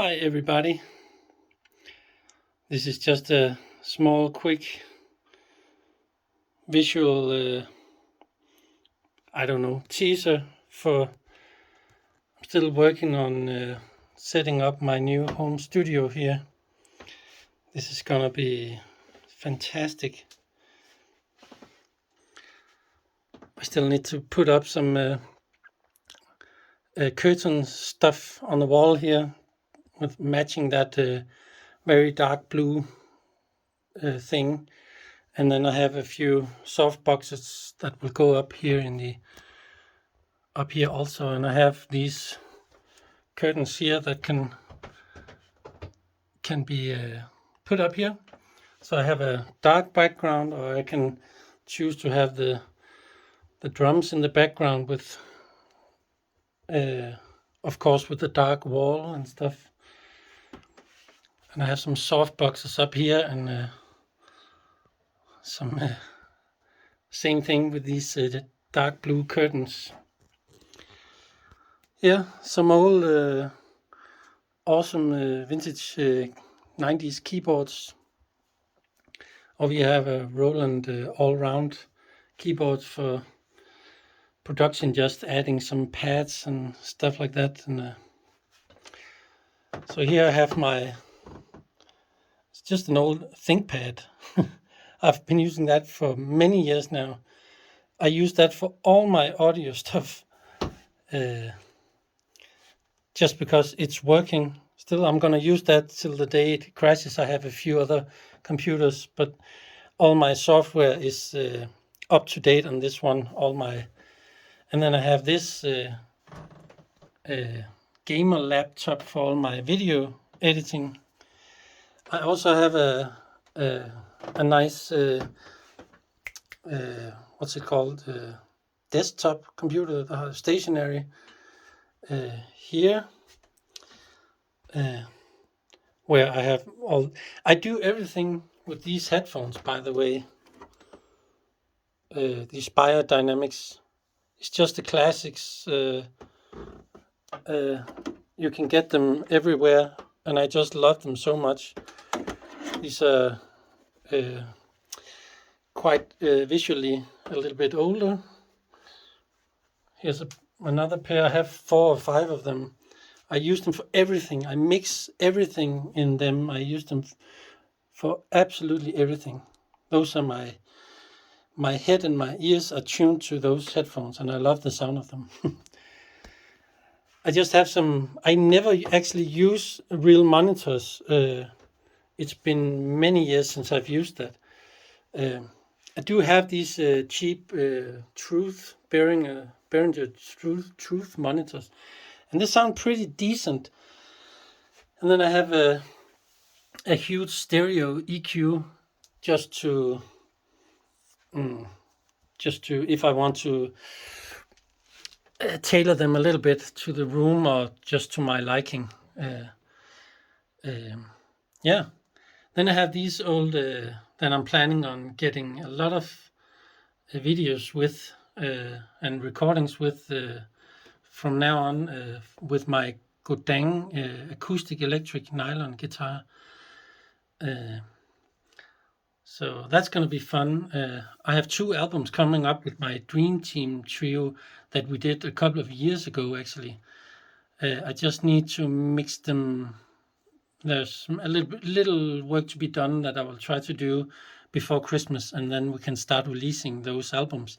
Hi everybody, this is just a small quick visual, teaser for, I'm still working on setting up my new home studio here. This is gonna be fantastic. I still need to put up some curtain stuff on the wall here with matching that very dark blue thing. And then I have a few soft boxes that will go up here up here also. And I have these curtains here that can be put up here. So I have a dark background, or I can choose to have the drums in the background with, of course, with the dark wall and stuff. And I have some soft boxes up here and some same thing with these dark blue curtains. Yeah, some old awesome vintage 90s keyboards. Or we have a Roland all-round keyboard for production, just adding some pads and stuff like that. And so here I have it's just an old ThinkPad. I've been using that for many years now. I use that for all my audio stuff, just because it's working. Still, I'm going to use that till the day it crashes. I have a few other computers, but all my software is up to date on this one. And then I have this gamer laptop for all my video editing. I also have a nice what's it called, desktop computer, stationary here, where I have I do everything with these headphones, by the way. These Biodynamics, it's just the classics. You can get them everywhere, and I just love them so much. These are quite visually a little bit older. Here's another pair. I have 4 or 5 of them. I use them for everything. I mix everything in them. I use them for absolutely everything. Those are my head and my ears are tuned to those headphones, and I love the sound of them. I just have I never actually use real monitors. It's been many years since I've used that. I do have these cheap Behringer Truth monitors, and they sound pretty decent. And then I have a huge stereo EQ just to if I want to tailor them a little bit to the room or just to my liking. Yeah. Then I have these old that I'm planning on getting a lot of videos with and recordings with from now on with my Godin acoustic electric nylon guitar. So that's going to be fun. I have 2 albums coming up with my Dream Team trio that we did a couple of years ago, actually. I just need to mix them. There's a little work to be done that I will try to do before Christmas, and then we can start releasing those albums.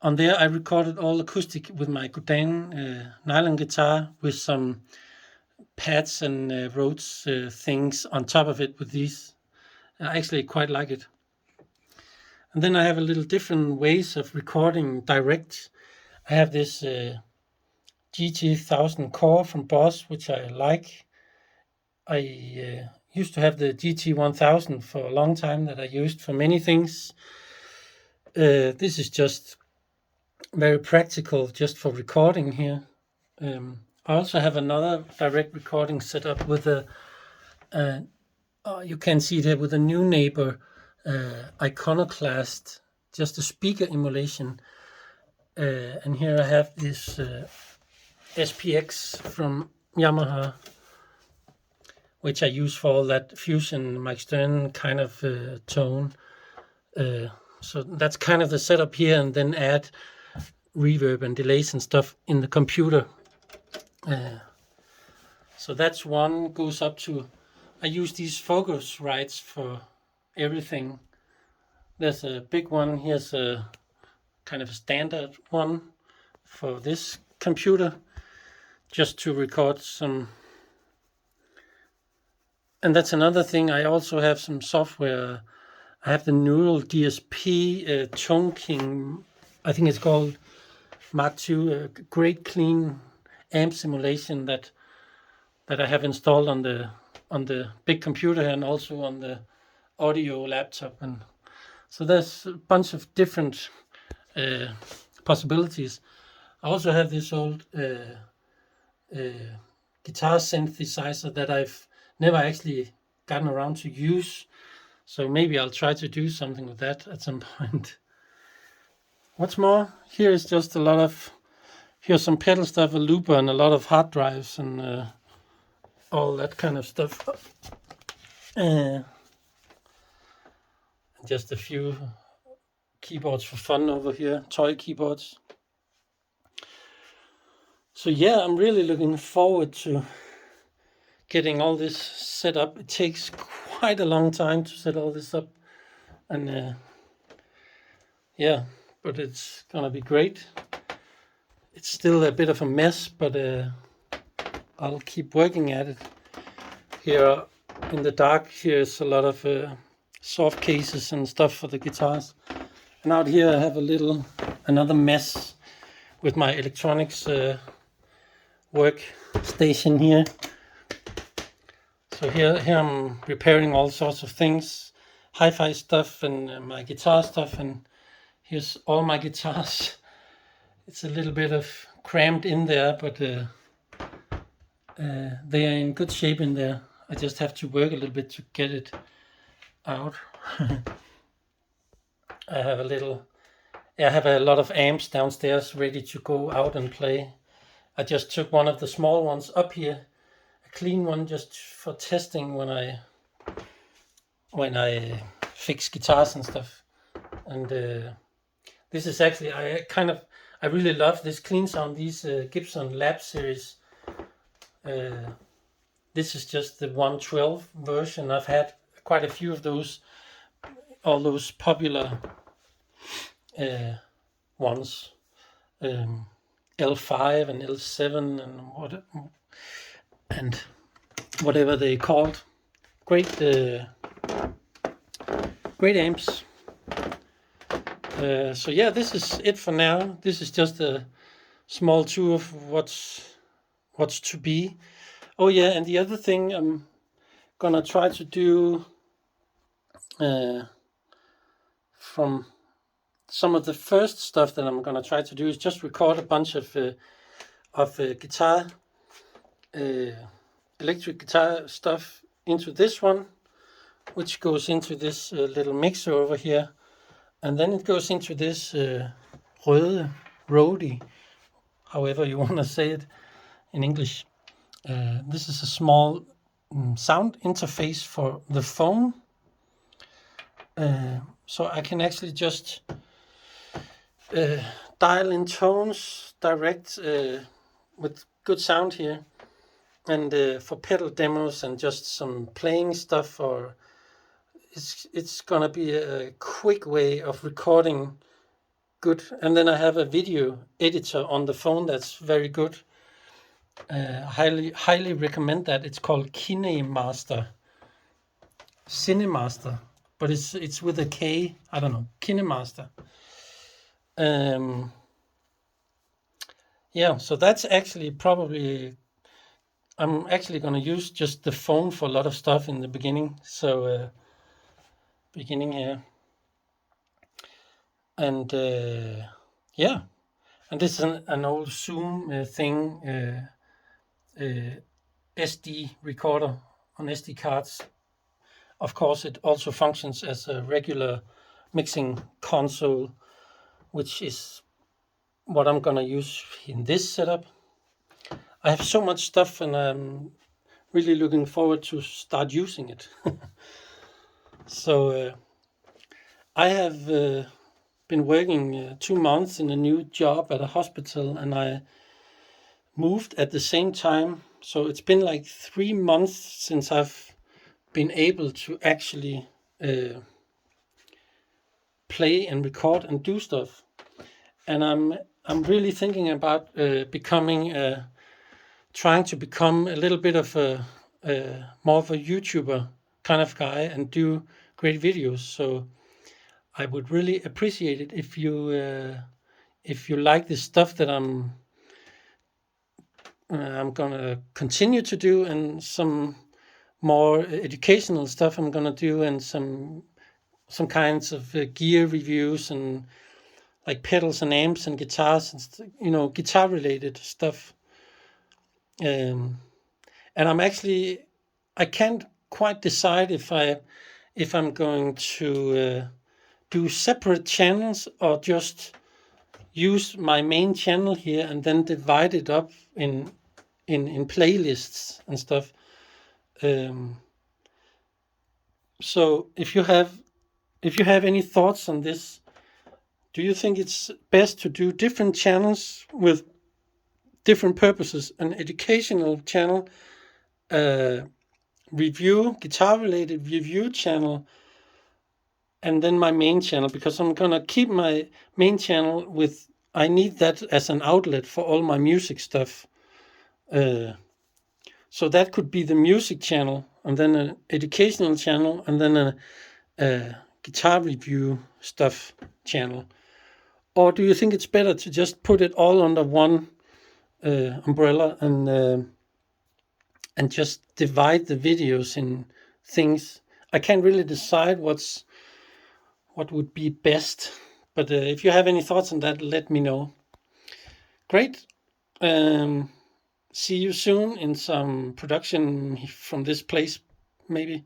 On there, I recorded all acoustic with my Godin nylon guitar with some pads and Rhodes things on top of it with these. I actually quite like it. And then I have a little different ways of recording direct. I have this GT1000 Core from Boss, which I like. I used to have the GT1000 for a long time that I used for many things. This is just very practical, just for recording here. I also have another direct recording set up with you can see it here with a new neighbor Iconoclast, just a speaker emulation. And here I have this SPX from Yamaha which I use for all that Fusion, Mike Stern kind of tone. So that's kind of the setup here, and then add reverb and delays and stuff in the computer. So that's one. Goes up to, I use these focus rights for everything. There's a big one. Here's a kind of a standard one for this computer, just to record some. And that's another thing. I also have some software. I have the Neural DSP Tone King, I think it's called Mark II, a great clean amp simulation that I have installed on the big computer and also on the audio laptop. And so there's a bunch of different possibilities. I also have this old guitar synthesizer that I've never actually gotten around to use. So maybe I'll try to do something with that at some point. What's more, here is just a lot of, here's some pedal stuff, a looper, and a lot of hard drives and all that kind of stuff. Just a few keyboards for fun over here, toy keyboards. So yeah, I'm really looking forward to getting all this set up. It takes quite a long time to set all this up, and yeah, but it's gonna be great. It's still a bit of a mess, but I'll keep working at it. Here in the dark, here's a lot of soft cases and stuff for the guitars, and out here I have another mess with my electronics workstation here. So here I'm repairing all sorts of things, hi-fi stuff and my guitar stuff, and here's all my guitars. It's a little bit of crammed in there, but they are in good shape in there. I just have to work a little bit to get it out. I have a lot of amps downstairs ready to go out and play. I just took one of the small ones up here, a clean one, just for testing when I fix guitars and stuff. And this is actually, I really love this clean sound, these Gibson Lab series. This is just the 112 version. I've had quite a few of those, all those popular ones, L5 and L7 and whatever they called. Great amps. So yeah, this is it for now. This is just a small tour of what's to be. Oh yeah, and the other thing I'm gonna try to do from some of the first stuff that I'm gonna try to do is just record a bunch of guitar, electric guitar stuff into this one, which goes into this little mixer over here, and then it goes into this Rode, however you want to say it in English. This is a small sound interface for the phone, so I can actually just dial in tones direct with good sound here, and for pedal demos and just some playing stuff, or it's gonna be a quick way of recording good. And then I have a video editor on the phone that's very good. Highly recommend that. It's called KineMaster, but it's with a K. I don't know, KineMaster. Yeah, so that's actually probably, I'm actually going to use just the phone for a lot of stuff in the beginning. So beginning here, and yeah, and this is an old Zoom thing, SD recorder on SD cards. Of course, it also functions as a regular mixing console, which is what I'm gonna use in this setup. I have so much stuff, and I'm really looking forward to start using it. So I have been working 2 months in a new job at a hospital, and I moved at the same time. So it's been like 3 months since I've been able to actually play and record and do stuff. And I'm really thinking about trying to become a little bit of a more of a YouTuber kind of guy and do great videos. So I would really appreciate it if you like the stuff that I'm gonna continue to do, and some more educational stuff I'm gonna do, and some kinds of gear reviews and like pedals and amps and guitars and guitar related stuff. And I can't quite decide if I'm going to do separate channels or just use my main channel here and then divide it up in playlists and stuff. So if you have any thoughts on this, do you think it's best to do different channels with different purposes? An educational channel, guitar related review channel, and then my main channel, because I'm gonna keep my main channel I need that as an outlet for all my music stuff. So that could be the music channel, and then an educational channel, and then a guitar review stuff channel. Or do you think it's better to just put it all under one umbrella and just divide the videos in things? I can't really decide what would be best, but if you have any thoughts on that, let me know. Great. See you soon in some production from this place, maybe.